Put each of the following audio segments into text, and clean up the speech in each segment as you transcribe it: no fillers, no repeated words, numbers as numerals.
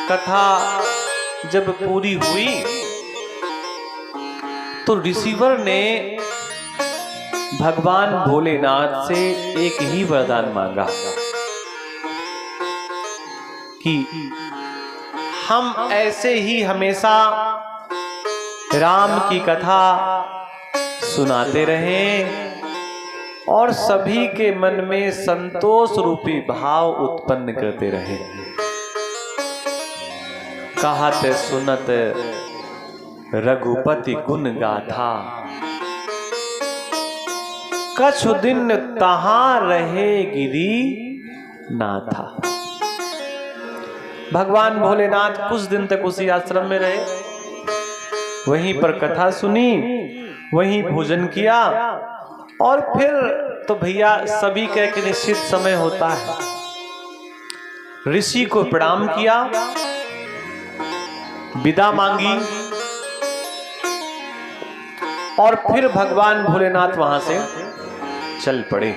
कथा जब पूरी हुई तो रिसीवर ने भगवान भोलेनाथ से एक ही वरदान मांगा कि हम ऐसे ही हमेशा राम की कथा सुनाते रहें और सभी के मन में संतोष रूपी भाव उत्पन्न करते रहें। कहत सुनत रघुपति गुण गाथा, कछु दिन तहां रहे गिरी नाथा। भगवान भोलेनाथ कुछ दिन तक उसी आश्रम में रहे, वहीं पर कथा सुनी, वहीं भोजन किया और फिर तो भैया सभी का एक निश्चित समय होता है। ऋषि को प्रणाम किया, विदा मांगी और फिर भगवान भोलेनाथ वहां से चल पड़े।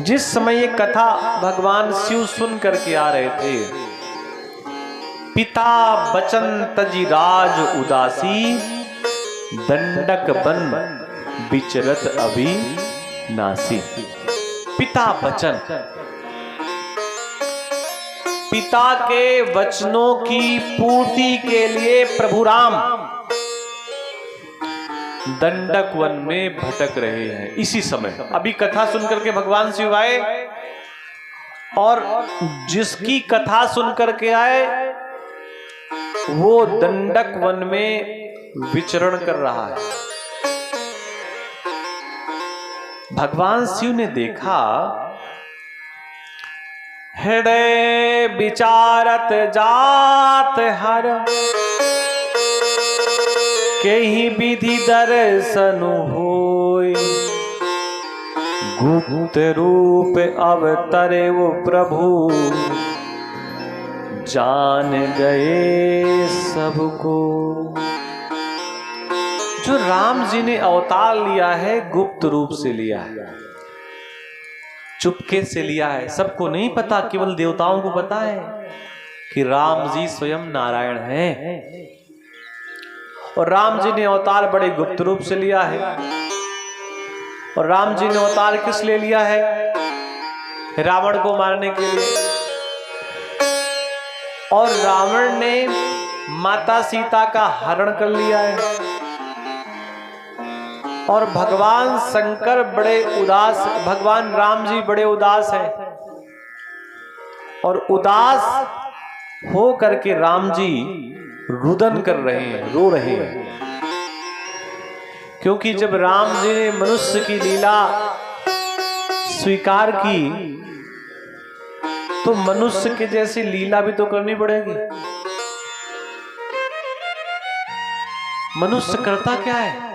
जिस समय ये कथा भगवान शिव सुन करके आ रहे थे, पिता बचन तजी राज उदासी, दंडक बन विचरत अभी नासी। पिता वचन, पिता के वचनों की पूर्ति के लिए प्रभु राम दंडक वन में भटक रहे हैं। इसी समय अभी कथा सुनकर के भगवान शिव आए और जिसकी कथा सुनकर के आए वो दंडक वन में विचरण कर रहा है। भगवान शिव ने देखा, हृदय विचारत जात हर, केहि विधि दर्शन होय, गुप्त रूप अवतरे वो प्रभु, जान गए सबको। जो राम जी ने अवतार लिया है गुप्त रूप से लिया है, चुपके से लिया है। सबको नहीं पता, केवल देवताओं को पता है कि राम जी स्वयं नारायण हैं। और राम जी ने अवतार बड़े गुप्त रूप से लिया है। और राम जी ने अवतार किस लिए लिया है? रावण को मारने के लिए। और रावण ने माता सीता का हरण कर लिया है। और भगवान शंकर बड़े उदास, भगवान राम जी बड़े उदास हैं। और उदास हो करके राम जी रुदन कर रहे हैं, रो रहे हैं। क्योंकि जब राम जी ने मनुष्य की लीला स्वीकार की तो मनुष्य के जैसी लीला भी तो करनी पड़ेगी। मनुष्य करता क्या है?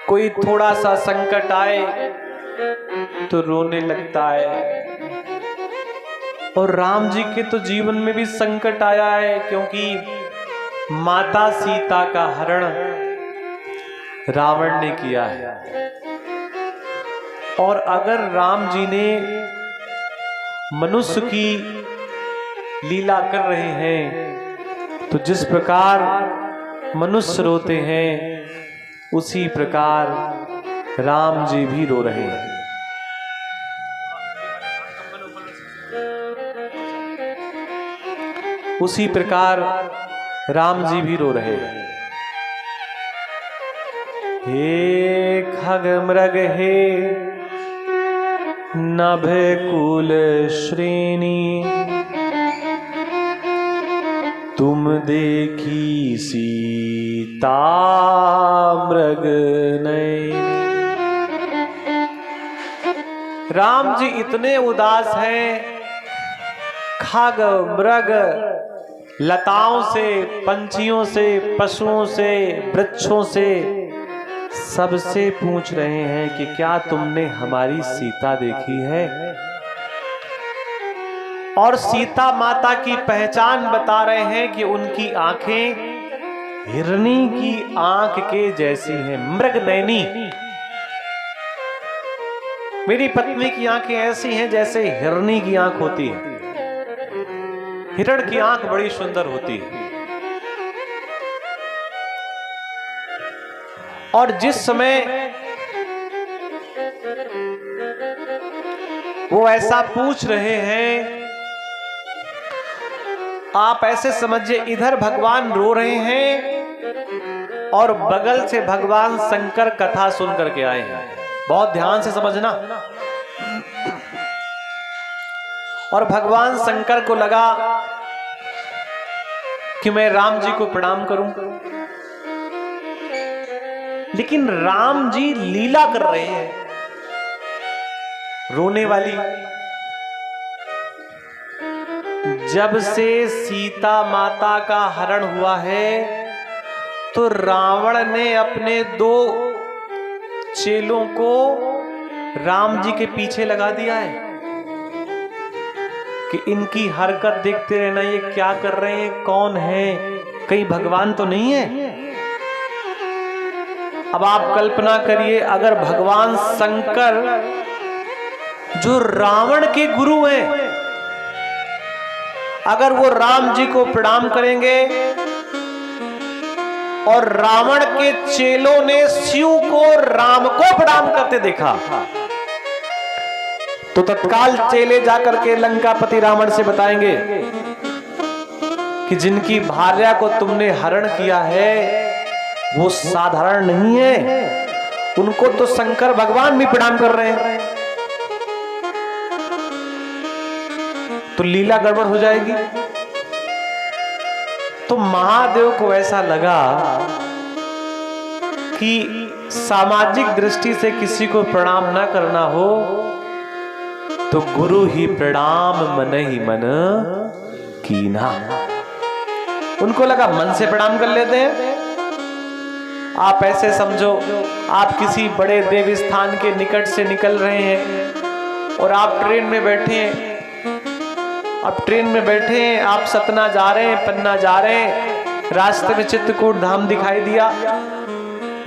कोई थोड़ा सा संकट आए तो रोने लगता है। और राम जी के तो जीवन में भी संकट आया है, क्योंकि माता सीता का हरण रावण ने किया है। और अगर राम जी ने मनुष्य की लीला कर रहे हैं तो जिस प्रकार मनुष्य रोते हैं उसी प्रकार राम जी भी रो रहे हैं। उसी प्रकार राम जी भी रो रहे हैं। हे खग मृग हे नभ कुल श्रेणी, तुम देखी सीता मृग नयनी। राम जी इतने उदास हैं, खग मृग लताओं से, पंछियों से, पशुओं से, वृक्षों से सबसे पूछ रहे हैं कि क्या तुमने हमारी सीता देखी है? और सीता माता की पहचान बता रहे हैं कि उनकी आंखें हिरनी की आंख के जैसी हैं, मृग नयनी। मेरी पत्नी की आंखें ऐसी हैं जैसे हिरनी की आंख होती है। हिरण की आंख बड़ी सुंदर होती है। और जिस समय वो ऐसा पूछ रहे हैं, आप ऐसे समझिए इधर भगवान रो रहे हैं और बगल से भगवान शंकर कथा सुन करके आए हैं। बहुत ध्यान से समझना। और भगवान शंकर को लगा कि मैं राम जी को प्रणाम करूं, लेकिन राम जी लीला कर रहे हैं रोने वाली। जब से सीता माता का हरण हुआ है तो रावण ने अपने 2 चेलों को राम जी के पीछे लगा दिया है कि इनकी हरकत देखते रहना, ये क्या कर रहे हैं, कौन है, कहीं भगवान तो नहीं है। अब आप कल्पना करिए, अगर भगवान शंकर जो रावण के गुरु हैं, अगर वो राम जी को प्रणाम करेंगे और रावण के चेलों ने शिव को राम को प्रणाम करते देखा, तो तत्काल चेले जाकर के लंकापति रावण से बताएंगे कि जिनकी भार्या को तुमने हरण किया है वो साधारण नहीं है, उनको तो शंकर भगवान भी प्रणाम कर रहे हैं। तो लीला गड़बड़ हो जाएगी। तो महादेव को ऐसा लगा कि सामाजिक दृष्टि से किसी को प्रणाम ना करना हो तो गुरु ही प्रणाम मन ही मन कीना। उनको लगा मन से प्रणाम कर लेते हैं। आप ऐसे समझो, आप किसी बड़े देव स्थान के निकट से निकल रहे हैं और आप ट्रेन में बैठे हैं। अब ट्रेन में बैठे हैं, आप सतना जा रहे हैं, पन्ना जा रहे हैं, रास्ते में चित्रकूट धाम दिखाई दिया,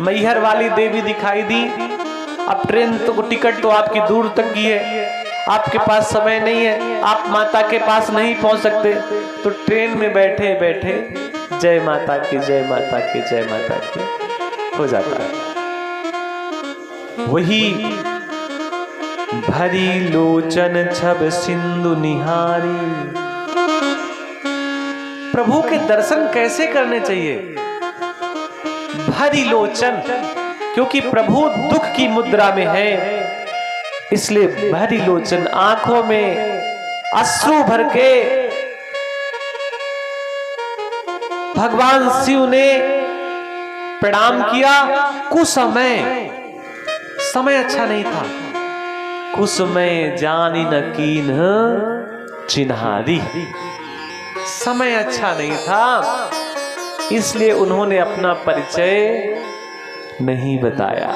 मैहर वाली देवी दिखाई दी। अब ट्रेन तो टिकट तो आपकी दूर तक की है, आपके पास समय नहीं है, आप माता के पास नहीं पहुंच सकते, तो ट्रेन में बैठे बैठे जय माता की, जय माता की, जय माता की हो जाता है। वही भरी लोचन छब सिंधु निहारी। प्रभु के दर्शन कैसे करने चाहिए? भरी लोचन, क्योंकि प्रभु दुख की मुद्रा में है, इसलिए भरी लोचन, आंखों में अश्रु भर के भगवान शिव ने प्रणाम किया। कुसमय, समय अच्छा नहीं था। कुसमय जानी न कीन चिन्हारी, समय अच्छा नहीं था, इसलिए उन्होंने अपना परिचय नहीं बताया।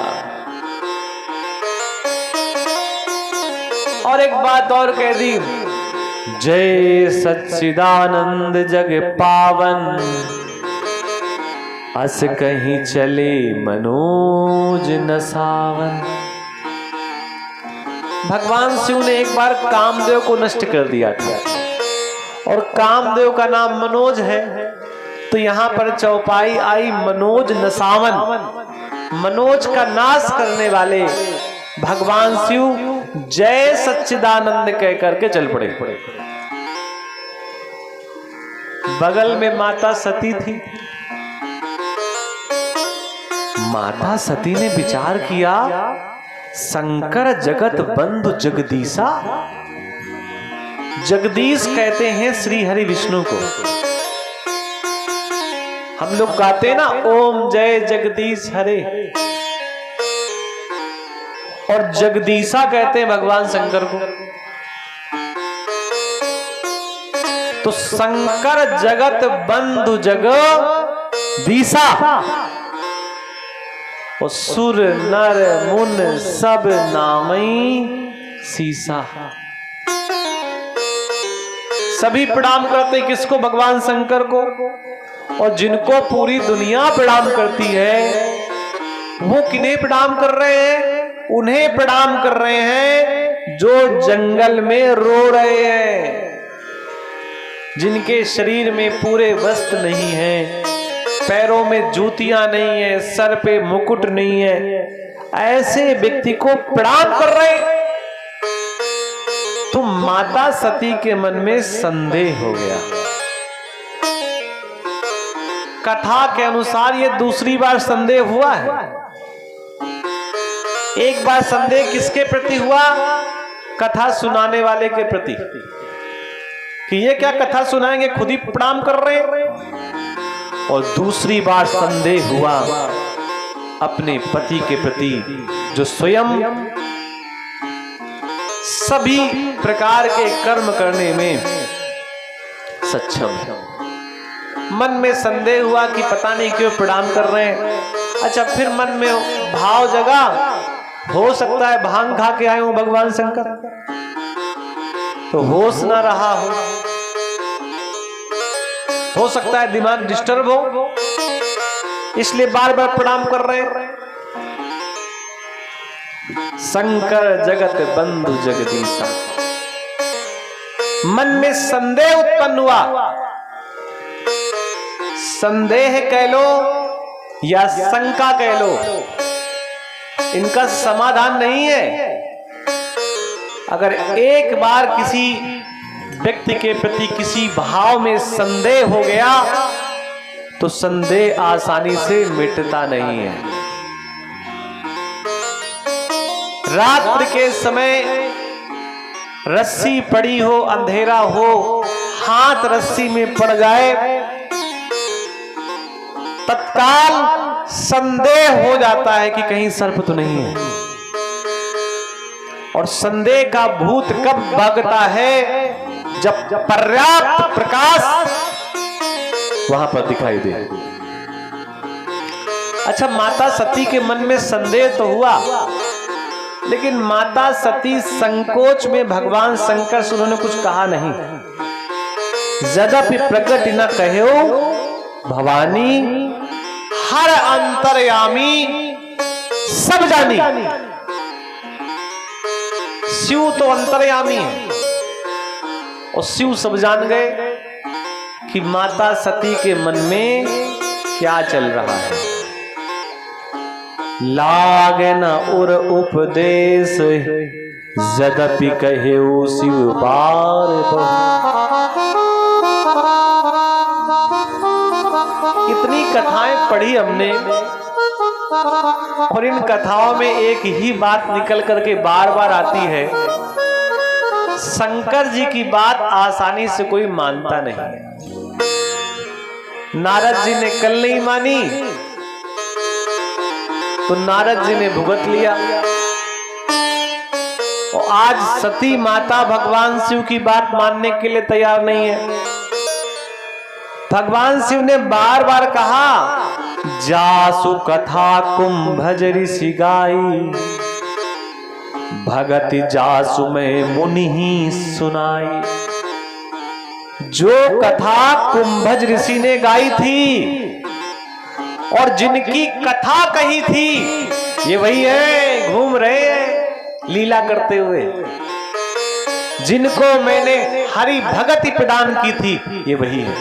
और एक बात और कह दी, जय सच्चिदानंद जग पावन, अस कहीं चले मनोज न सावन। भगवान शिव ने एक बार कामदेव को नष्ट कर दिया था, और कामदेव का नाम मनोज है, तो यहां पर चौपाई आई मनोज नसावन। मनोज का नाश करने वाले भगवान शिव जय सच्चिदानंद कह करके चल पड़े। बगल में माता सती थी। माता सती ने विचार किया, शंकर जगत बंधु जगदीशा। जगदीश कहते हैं श्री हरि विष्णु को। हम लोग गाते ना, ओम जय जगदीश हरे, और जगदीशा कहते हैं भगवान शंकर को। तो शंकर जगत बंधु जगदीशा, और सुर नर मुन सब नामई सीसा। सभी प्रणाम करते किसको? भगवान शंकर को। और जिनको पूरी दुनिया प्रणाम करती है वो किन्हें प्रणाम कर रहे हैं? उन्हें प्रणाम कर रहे हैं जो जंगल में रो रहे हैं, जिनके शरीर में पूरे वस्त्र नहीं है, पैरों में जूतियां नहीं है, सर पे मुकुट नहीं है, ऐसे व्यक्ति को प्रणाम कर रहे हैं। तो माता सती के मन में संदेह हो गया। कथा के अनुसार ये दूसरी बार संदेह हुआ है। एक बार संदेह किसके प्रति हुआ? कथा सुनाने वाले के प्रति, कि ये क्या कथा सुनाएंगे, खुद ही प्रणाम कर रहे हैं। और दूसरी बार संदेह हुआ अपने पति के प्रति, जो स्वयं सभी प्रकार के कर्म करने में सक्षम है। मन में संदेह हुआ कि पता नहीं क्यों प्रणाम कर रहे हैं। अच्छा, फिर मन में भाव जगा, हो सकता है भांग खा के आए हो भगवान शंकर, तो होश ना रहा हो सकता है दिमाग डिस्टर्ब हो, इसलिए बार बार प्रणाम कर रहे हैं। शंकर जगत बंधु जगदीशा, मन में संदेह उत्पन्न हुआ। संदेह कह लो या शंका कह लो, इनका समाधान नहीं है। अगर एक बार किसी व्यक्ति के प्रति किसी भाव में संदेह हो गया तो संदेह आसानी से मिटता नहीं है। रात्रि के समय रस्सी पड़ी हो, अंधेरा हो, हाथ रस्सी में पड़ जाए, तत्काल संदेह हो जाता है कि कहीं सर्प तो नहीं है। और संदेह का भूत कब भागता है? जब पर्याप्त प्रकाश वहां पर दिखाई दे। अच्छा, माता सती के मन में संदेह तो हुआ, लेकिन माता सती संकोच में भगवान शंकर से उन्होंने कुछ कहा नहीं। यद्यपि प्रकट न कहो भवानी, हर अंतर्यामी सब जानी। शिव तो अंतर्यामी है और शिव सब जान गए कि माता सती के मन में क्या चल रहा है। लागे न उर उपदेश, यद्यपि कहे शिव बार इतनी कथाएं पढ़ी हमने, और इन कथाओं में एक ही बात निकल करके बार बार आती है, शंकर जी की बात आसानी से कोई मानता नहीं। नारद जी ने कल नहीं मानी तो नारद जी ने भुगत लिया, और आज सती माता भगवान शिव की बात मानने के लिए तैयार नहीं है। भगवान शिव ने बार बार कहा, जासु कथा कुंभज ऋषि गाई, भगति जासु में मुनि ही सुनाई। जो कथा कुंभज ऋषि ने गाई थी और जिनकी कथा कही थी, ये वही है, घूम रहे हैं लीला करते हुए। जिनको मैंने हरि भगति प्रदान की थी, ये वही है।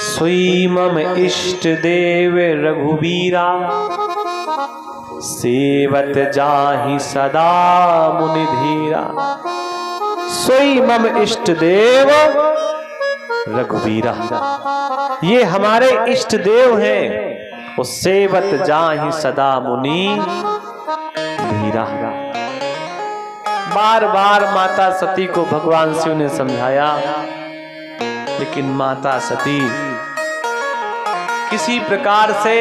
सोई मम इष्ट देव रघुबीरा, सेवत जाहि सदा मुनि धीरा। सोई मम इष्ट देव रघुबीरा, ये हमारे इष्ट देव हैं। और सेवत जाहि सदा मुनि धीरा। बार बार माता सती को भगवान शिव ने समझाया, लेकिन माता सती किसी प्रकार से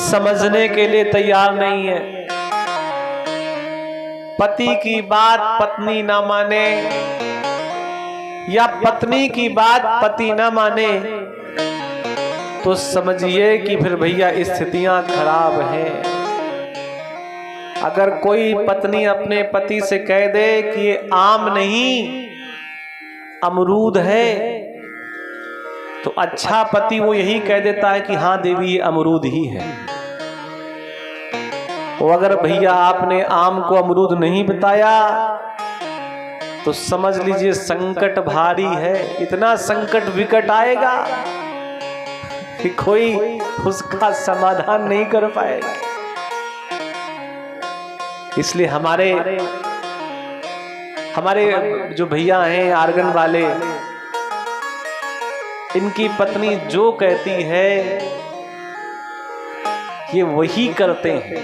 समझने के लिए तैयार नहीं है। पति की बात पत्नी ना माने या पत्नी की बात पति ना माने तो समझिए कि फिर भैया स्थितियां खराब हैं। अगर कोई पत्नी अपने पति से कह दे कि ये आम नहीं अमरूद है, तो अच्छा पति वो यही कह देता है कि हाँ देवी ये अमरूद ही है। वो अगर भैया आपने आम को अमरूद नहीं बताया तो समझ लीजिए संकट भारी है। इतना संकट विकट आएगा कि कोई उसका समाधान नहीं कर पाएगा। इसलिए हमारे जो भैया हैं आर्गन वाले, इनकी पत्नी जो कहती है ये वही करते हैं,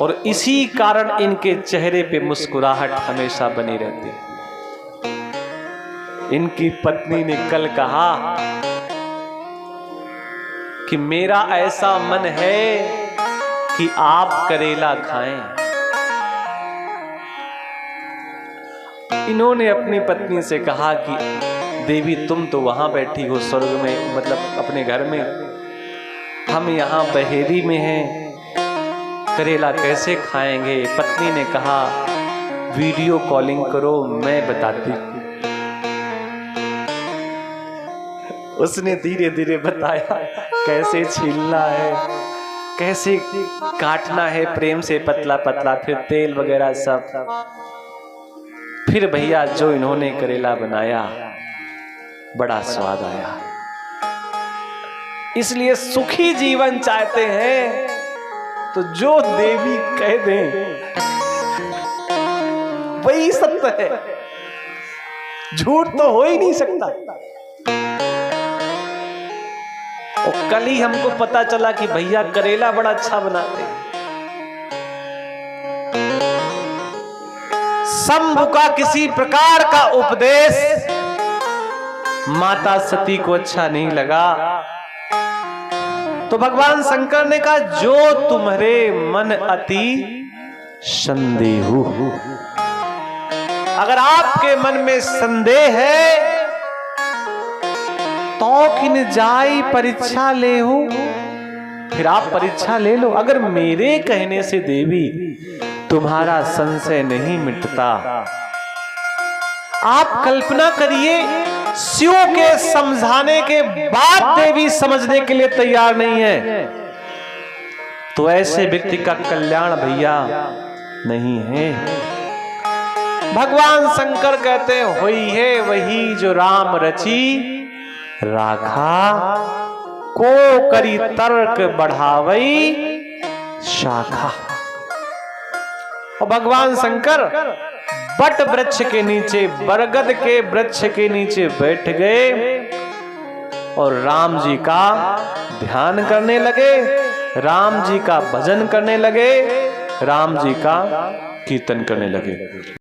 और इसी कारण इनके चेहरे पे मुस्कुराहट हमेशा बनी रहती है। इनकी पत्नी ने कल कहा कि मेरा ऐसा मन है कि आप करेला खाएं। इन्होंने अपनी पत्नी से कहा कि देवी तुम तो वहां बैठी हो स्वर्ग में, मतलब अपने घर में, हम यहाँ बहेरी में हैं, करेला कैसे खाएंगे। पत्नी ने कहा वीडियो कॉलिंग करो, मैं बताती हूँ। उसने धीरे धीरे बताया कैसे छीलना है, कैसे काटना है प्रेम से पतला पतला, फिर तेल वगैरह सब। फिर भैया जो इन्होंने करेला बनाया बड़ा स्वाद आया। इसलिए सुखी जीवन चाहते हैं तो जो देवी कह दे वही सत्य है, झूठ तो हो ही नहीं सकता। और कल ही हमको पता चला कि भैया करेला बड़ा अच्छा बनाते हैं। शंभु का किसी प्रकार का उपदेश माता सती को अच्छा नहीं लगा, तो भगवान शंकर ने कहा जो तुम्हारे मन अति संदेह, अगर आपके मन में संदेह है तो किन जाई परीक्षा ले हो, फिर आप परीक्षा ले लो। अगर मेरे कहने से देवी तुम्हारा संशय नहीं मिटता, आप कल्पना करिए शिव के समझाने के बाद देवी समझने के लिए तैयार नहीं है, तो ऐसे व्यक्ति का कल्याण भैया नहीं है। भगवान शंकर कहते हैं होई है वही जो राम रची राखा, को करी तर्क बढ़ावई शाखा। और भगवान शंकर बट वृक्ष के नीचे, बरगद के वृक्ष के नीचे बैठ गए और राम जी का ध्यान करने लगे, राम जी का भजन करने लगे, राम जी का कीर्तन करने लगे।